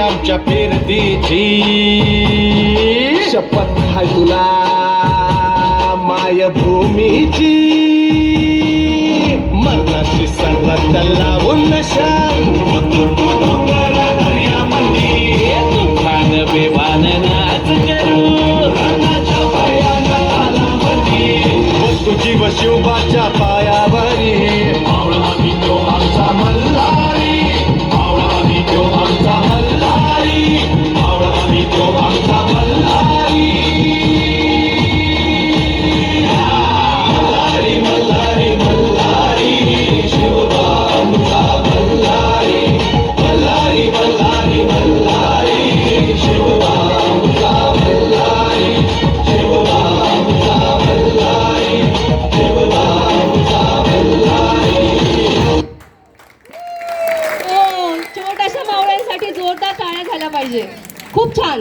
आमच्या फिरतीची शपथ हाय तुला मायभूमीची मरणाची संगत लावून नशा तुफान बेवान नाच करू तुझी व शिवबाच्या पायावरी आमचा मल्हारी आमचा मल्हारी आमचा मल्हारी मल्हारी मल्हारी मल्हारी शिवबा आमचा मल्हारी मल्हारी मल्हारी मल्हारी शिवबा आमचा मल्हारी शिवबा आमचा मल्हारी शिवबा आमचा मल्हारी. छोट्याशा मावळ्यांसाठी जोरदार टाळ्या झाल्या पाहिजे. खूप छान.